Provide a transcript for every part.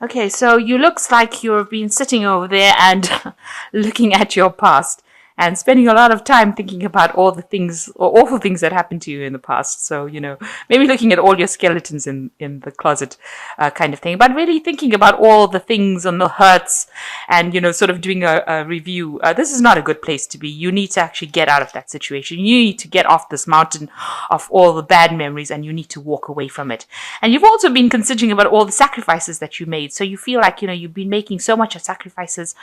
Okay, so you looks like you've been sitting over there and looking at your past and spending a lot of time thinking about all the things or awful things that happened to you in the past. So, maybe looking at all your skeletons in the closet kind of thing, but really thinking about all the things and the hurts and, sort of doing a review. This is not a good place to be. You need to actually get out of that situation. You need to get off this mountain of all the bad memories and you need to walk away from it. And you've also been considering about all the sacrifices that you made. So you feel like, you've been making so much of sacrifices.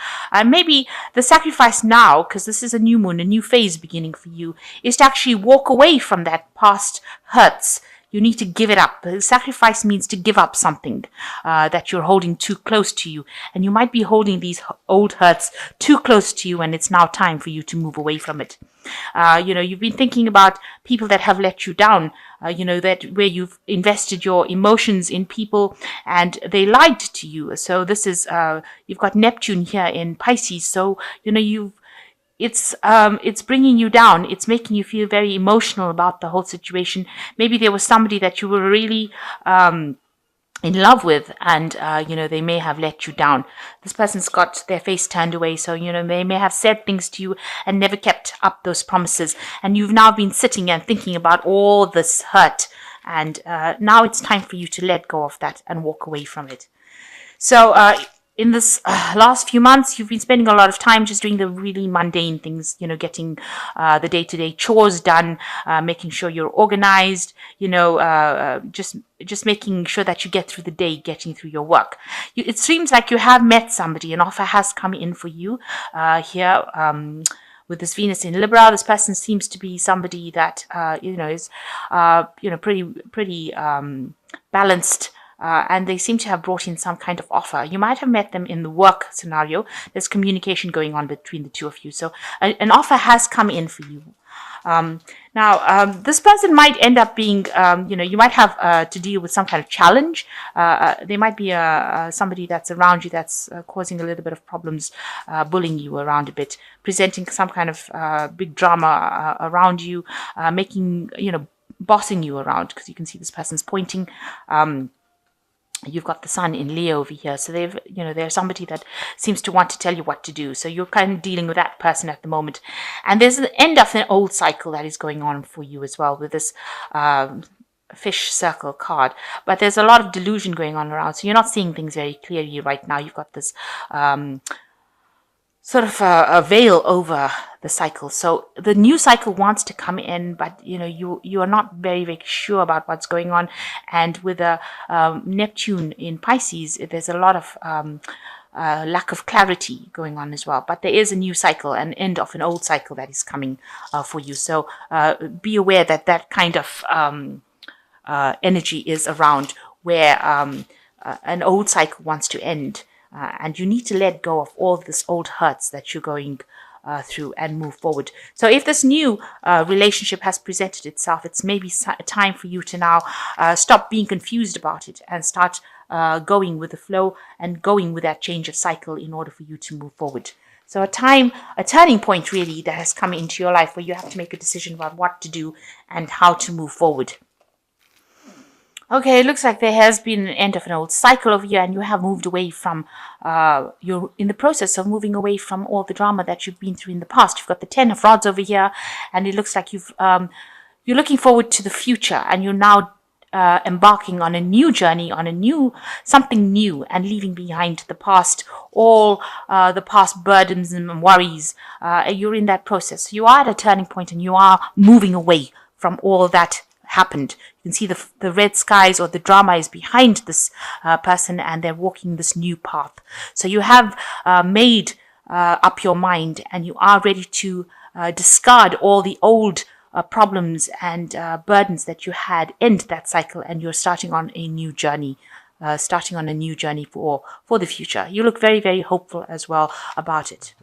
Maybe the sacrifice now, because this is a new moon, a new phase beginning for you, is to actually walk away from that past hurts. You need to give it up. Sacrifice means to give up something that you're holding too close to you. And you might be holding these old hurts too close to you, and it's now time for you to move away from it. You've been thinking about people that have let you down, that where you've invested your emotions in people and they lied to you. So this is, you've got Neptune here in Pisces. So, it's bringing you down. It's making you feel very emotional about the whole situation. Maybe there was somebody that you were really in love with, and they may have let you down. This person's got their face turned away, so they may have said things to you and never kept up those promises. And you've now been sitting and thinking about all this hurt, and now it's time for you to let go of that and walk away from it. So in this last few months, you've been spending a lot of time just doing the really mundane things, getting the day-to-day chores done, making sure you're organized, just making sure that you get through the day, getting through your work. It seems like you have met somebody, an offer has come in for you here. With this Venus in Libra, this person seems to be somebody that is pretty balanced. And they seem to have brought in some kind of offer. You might have met them in the work scenario. There's communication going on between the two of you. So an offer has come in for you. Now, this person might end up being, you might have to deal with some kind of challenge. There might be somebody that's around you that's causing a little bit of problems, bullying you around a bit, presenting some kind of big drama around you, making, bossing you around, because you can see this person's pointing. You've got the sun in Leo over here. So they're somebody that seems to want to tell you what to do. So you're kind of dealing with that person at the moment. And there's an end of an old cycle that is going on for you as well with this fish circle card. But there's a lot of delusion going on around. So you're not seeing things very clearly right now. You've got this sort of a veil over the cycle. So the new cycle wants to come in, but you are not very, very sure about what's going on. And with a Neptune in Pisces, there's a lot of lack of clarity going on as well. But there is a new cycle, an end of an old cycle that is coming for you. So be aware that that kind of energy is around where an old cycle wants to end. And you need to let go of all this old hurts that you're going through and move forward. So if this new relationship has presented itself, it's maybe time for you to now stop being confused about it and start going with the flow and going with that change of cycle in order for you to move forward. So a turning point really that has come into your life where you have to make a decision about what to do and how to move forward. Okay, it looks like there has been an end of an old cycle over here and you have moved away from, you're in the process of moving away from all the drama that you've been through in the past. You've got the 10 of Rods over here and it looks like you're looking forward to the future and you're now embarking on a new journey, on something new and leaving behind the past, all the past burdens and worries. You're in that process. You are at a turning point and you are moving away from all that happened. You can see the red skies or the drama is behind this person and they're walking this new path. So you have made up your mind and you are ready to discard all the old problems and burdens that you had, end that cycle, and you're starting on a new journey. For the future. You look very, very hopeful as well about it.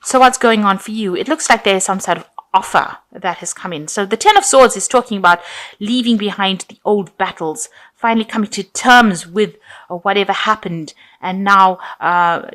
So what's going on for you? It looks like there is some sort of offer that has come in. So the Ten of Swords is talking about leaving behind the old battles, finally coming to terms with whatever happened, and now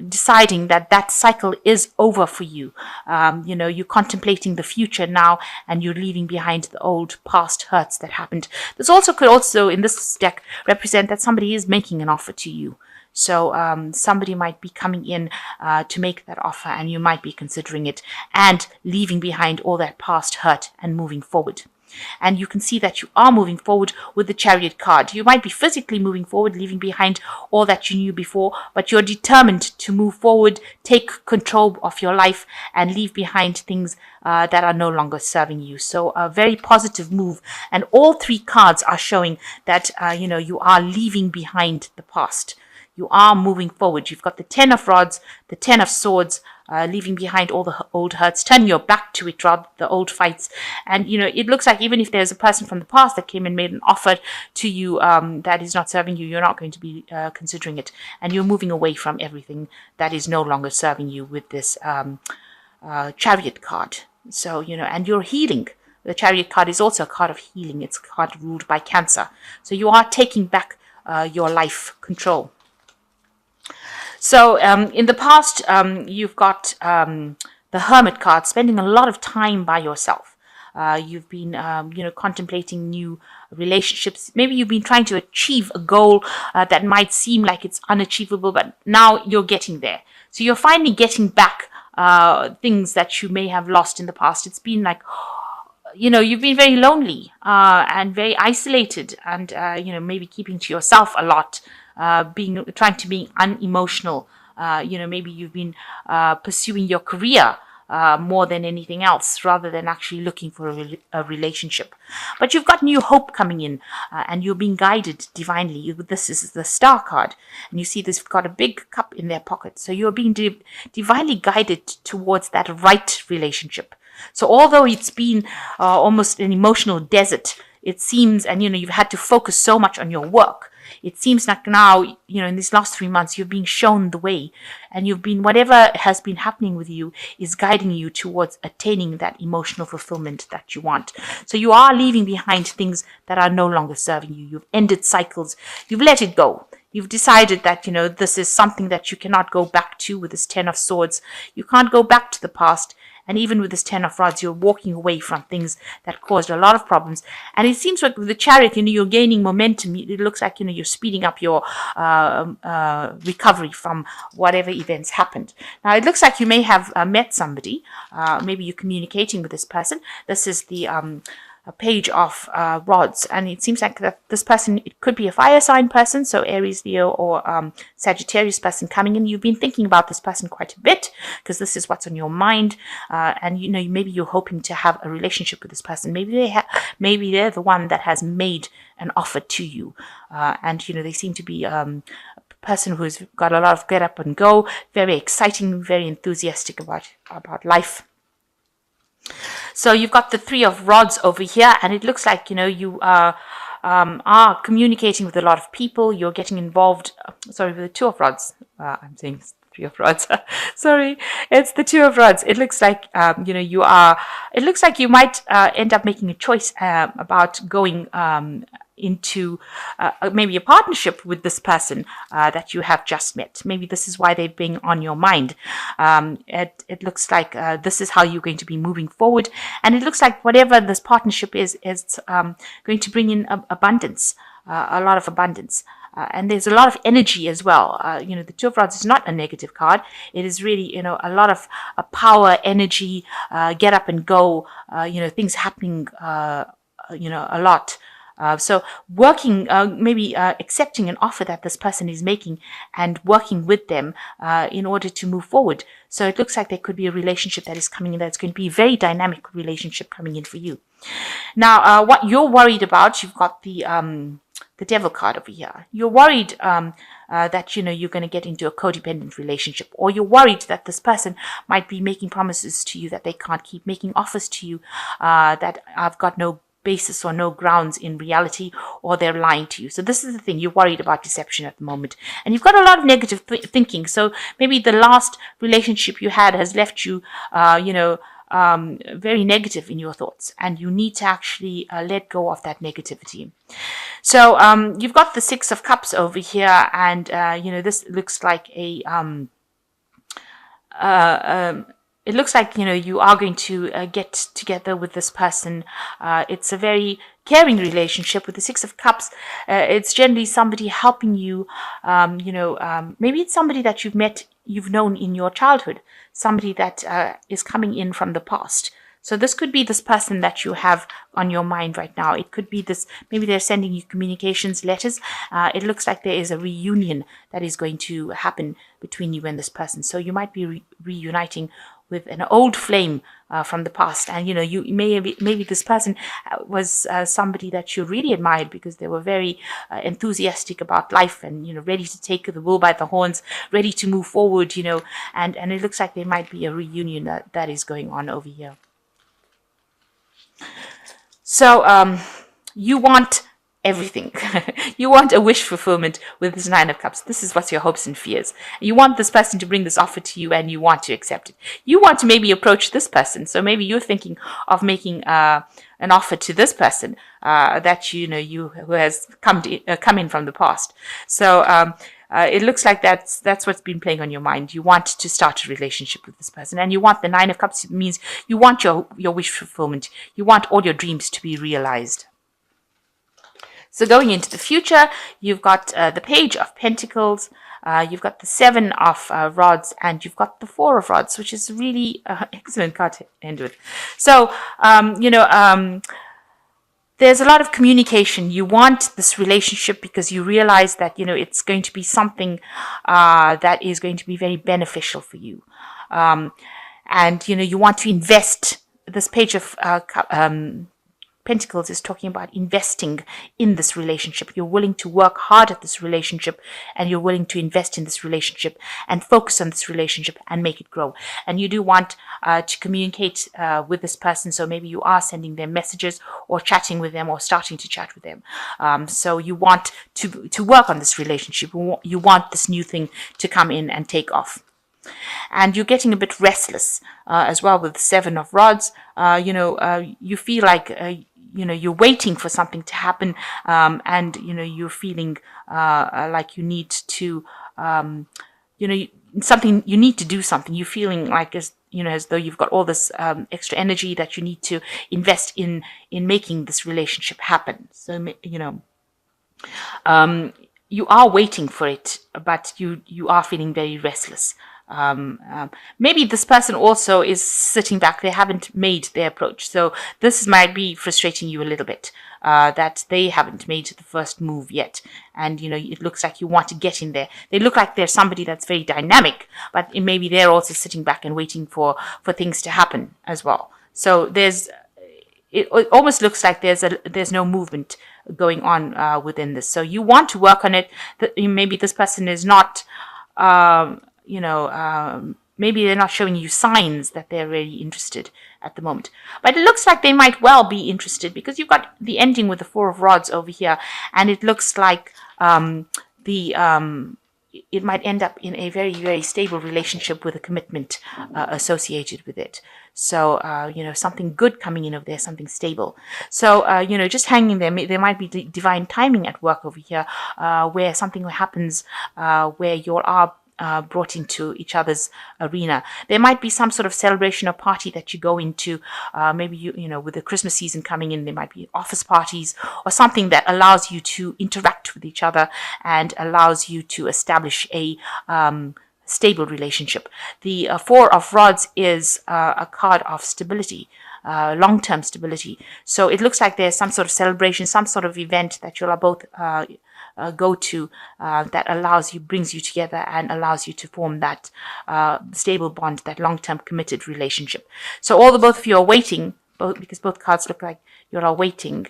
deciding that that cycle is over for you. You're contemplating the future now, and you're leaving behind the old past hurts that happened. This also could also, in this deck, represent that somebody is making an offer to you. So somebody might be coming in to make that offer, and you might be considering it and leaving behind all that past hurt and moving forward. And you can see that you are moving forward with the Chariot card. You might be physically moving forward, leaving behind all that you knew before, but you're determined to move forward, take control of your life, and leave behind things that are no longer serving you. So a very positive move. And all three cards are showing that, you are leaving behind the past. You are moving forward. You've got the Ten of Rods, the Ten of Swords, leaving behind all the old hurts, turning your back to it, rather the old fights. And, it looks like even if there's a person from the past that came and made an offer to you that is not serving you, you're not going to be considering it. And you're moving away from everything that is no longer serving you with this Chariot card. So, and you're healing. The Chariot card is also a card of healing. It's a card ruled by Cancer. So you are taking back your life control. So in the past, you've got the Hermit card, spending a lot of time by yourself. You've been, contemplating new relationships. Maybe you've been trying to achieve a goal that might seem like it's unachievable, but now you're getting there. So you're finally getting back things that you may have lost in the past. It's been like, you've been very lonely and very isolated, and, maybe keeping to yourself a lot. Trying to be unemotional. Maybe you've been pursuing your career more than anything else, rather than actually looking for a relationship. But you've got new hope coming in, and you're being guided divinely. This is the Star card, and you see this got a big cup in their pocket. So you're being divinely guided towards that right relationship. So although it's been almost an emotional desert, it seems, and you've had to focus so much on your work, it seems like now, in these last 3 months, you're being shown the way, and whatever has been happening with you is guiding you towards attaining that emotional fulfillment that you want. So you are leaving behind things that are no longer serving you. You've ended cycles. You've let it go. You've decided that, this is something that you cannot go back to with this Ten of Swords. You can't go back to the past. And even with this Ten of Rods, you're walking away from things that caused a lot of problems. And it seems like with the Chariot, you're gaining momentum. It looks like, you're speeding up your recovery from whatever events happened. Now, it looks like you may have met somebody. Maybe you're communicating with this person. This is the a Page of Rods, and it seems like that this person, it could be a fire sign person, so Aries, Leo, or Sagittarius person coming in. You've been thinking about this person quite a bit, because this is what's on your mind, and maybe you're hoping to have a relationship with this person. Maybe they're the one that has made an offer to you, and they seem to be a person who's got a lot of get up and go, very exciting, very enthusiastic about life. So you've got the Three of Rods over here, and it looks like, you are communicating with a lot of people. You're getting involved, with the Two of Rods. I'm saying Three of Rods. Sorry, it's the Two of Rods. It looks like, it looks like you might end up making a choice about going into maybe a partnership with this person that you have just met. Maybe this is why they've been on your mind. It looks like this is how you're going to be moving forward, and it looks like whatever this partnership is going to bring in abundance, a lot of abundance. And there's a lot of energy as well. The Two of Rods is not a negative card. It is really, a lot of power, energy, get up and go, things happening, a lot. So working, maybe accepting an offer that this person is making and working with them in order to move forward. So it looks like there could be a relationship that is coming in that's going to be a very dynamic relationship coming in for you. Now, what you're worried about, you've got the Devil card over here. You're worried that, you're going to get into a codependent relationship, or you're worried that this person might be making promises to you that they can't keep, making offers to you that I've got no basis or no grounds in reality, or they're lying to you. So this is the thing, you're worried about deception at the moment, and you've got a lot of negative thinking. So maybe the last relationship you had has left you very negative in your thoughts, and you need to actually let go of that negativity. So you've got the Six of Cups over here, and this looks like it looks like you are going to get together with this person. It's a very caring relationship with the Six of Cups. It's generally somebody helping you. Maybe it's somebody that you've known in your childhood, somebody that is coming in from the past. So this could be this person that you have on your mind right now. It could be this, maybe they're sending you communications, letters. It looks like there is a reunion that is going to happen between you and this person. So you might be reuniting with an old flame from the past. And, maybe this person was somebody that you really admired because they were very enthusiastic about life and, ready to take the bull by the horns, ready to move forward, and it looks like there might be a reunion that is going on over here. So you want everything. You want a wish fulfillment with this Nine of Cups. This is what's your hopes and fears. You want this person to bring this offer to you and you want to accept it. You want to maybe approach this person. So maybe you're thinking of making an offer to this person that who has come in from the past. So it looks like that's what's been playing on your mind. You want to start a relationship with this person, and you want the Nine of Cups. It means you want your wish fulfillment. You want all your dreams to be realized. So going into the future, you've got the Page of Pentacles, you've got the Seven of Rods, and you've got the Four of Rods, which is really excellent card to end with. So, there's a lot of communication. You want this relationship because you realize that, it's going to be something that is going to be very beneficial for you. And, you want to invest. This Page of Pentacles is talking about investing in this relationship. You're willing to work hard at this relationship, and you're willing to invest in this relationship and focus on this relationship and make it grow. And you do want to communicate with this person. So maybe you are sending them messages or chatting with them or starting to chat with them. So you want to work on this relationship. You want this new thing to come in and take off. And you're getting a bit restless as well with the Seven of Rods. You feel like you're waiting for something to happen, and you're feeling like you need to you need to do something. You're feeling like as though you've got all this extra energy that you need to invest in making this relationship happen. So you are waiting for it, but you are feeling very restless. Maybe this person also is sitting back. They haven't made their approach. So this might be frustrating you a little bit, that they haven't made the first move yet. And, it looks like you want to get in there. They look like they're somebody that's very dynamic, but maybe they're also sitting back and waiting for things to happen as well. So it almost looks like there's no movement going on within this. So you want to work on it. Maybe this person is not, maybe they're not showing you signs that they're really interested at the moment. But it looks like they might well be interested because you've got the ending with the Four of Rods over here. And it looks like it might end up in a very, very stable relationship with a commitment associated with it. So, something good coming in over there, something stable. So, just hanging there, there might be divine timing at work over here, where something happens where you are brought into each other's arena. There might be some sort of celebration or party that you go into. Maybe with the Christmas season coming in, there might be office parties or something that allows you to interact with each other and allows you to establish a stable relationship. The Four of Rods is a card of stability. Long-term stability. So it looks like there's some sort of celebration, some sort of event that you'll both go to that brings you together and allows you to form that stable bond, that long-term committed relationship. So both of you are waiting, because both cards look like you're all waiting.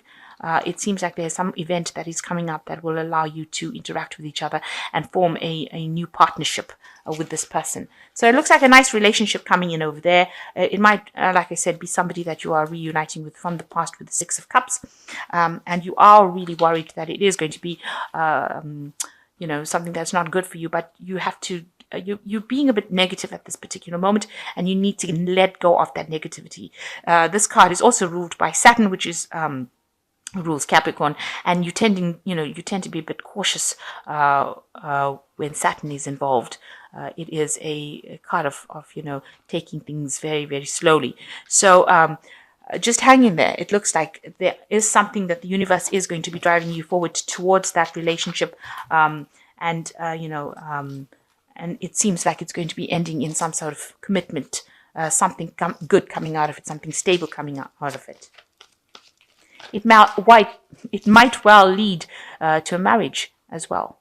It seems like there's some event that is coming up that will allow you to interact with each other and form a new partnership with this person. So it looks like a nice relationship coming in over there. It might, like I said, be somebody that you are reuniting with from the past with the Six of Cups. And you are really worried that it is going to be, something that's not good for you, but you have to you're being a bit negative at this particular moment, and you need to let go of that negativity. This card is also ruled by Saturn, which is rules Capricorn, and you tend to be a bit cautious when Saturn is involved. It is a card of taking things very, very slowly. So just hang in there. It looks like there is something that the universe is going to be driving you forward towards that relationship, and it seems like it's going to be ending in some sort of commitment, something good coming out of it, something stable coming out of it. It might well lead to a marriage as well.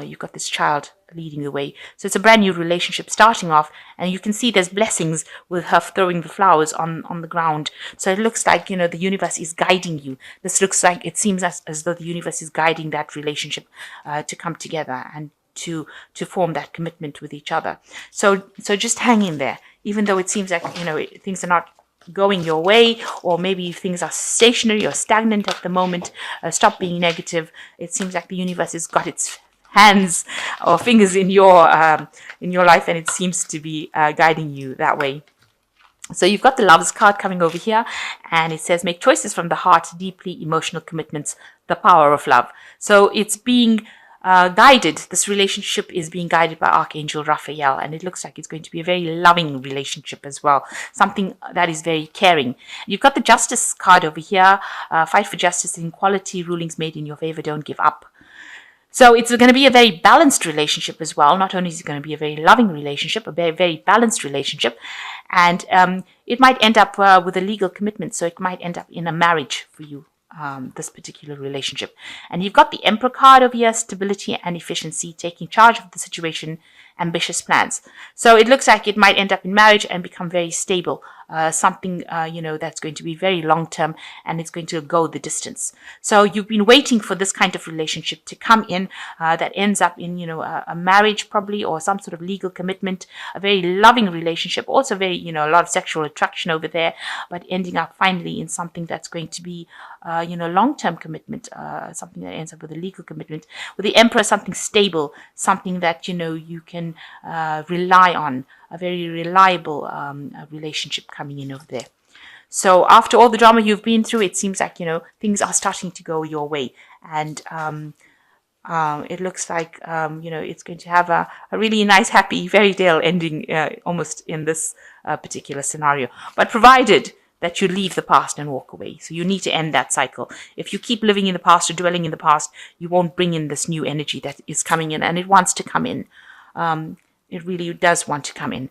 You've got this child leading the way. So it's a brand new relationship starting off, and you can see there's blessings with her throwing the flowers on the ground. So it looks like, the universe is guiding you. It seems as though the universe is guiding that relationship to come together and to form that commitment with each other. So just hang in there, even though it seems like, things are not going your way, or maybe things are stationary or stagnant at the moment. Stop being negative. It seems like the universe has got its hands or fingers in your life, and it seems to be guiding you that way. So you've got the Lovers card coming over here, and it says, make choices from the heart, deeply emotional commitments, the power of love. So it's being guided. This relationship is being guided by Archangel Raphael, and it looks like it's going to be a very loving relationship as well, something that is very caring. You've got the Justice card over here. Fight for justice and equality, rulings made in your favor, don't give up. So it's going to be a very balanced relationship as well. Not only is it going to be a very loving relationship, a very, very balanced relationship, and it might end up with a legal commitment. So it might end up in a marriage for you, this particular relationship. And you've got the Emperor card over here, stability and efficiency, taking charge of the situation, ambitious plans. So it looks like it might end up in marriage and become very stable, something that's going to be very long term, and it's going to go the distance. So you've been waiting for this kind of relationship to come in, that ends up in a marriage probably, or some sort of legal commitment, a very loving relationship, also very a lot of sexual attraction over there, but ending up finally in something that's going to be long-term commitment, something that ends up with a legal commitment. With the Emperor, something stable, something that you can rely on, a very reliable relationship coming in over there. So after all the drama you've been through, it seems like things are starting to go your way, and it looks like it's going to have a really nice, happy fairy tale ending, almost in this particular scenario. But provided that you leave the past and walk away. So you need to end that cycle. If you keep living in the past or dwelling in the past, you won't bring in this new energy that is coming in, and it wants to come in. It really does want to come in.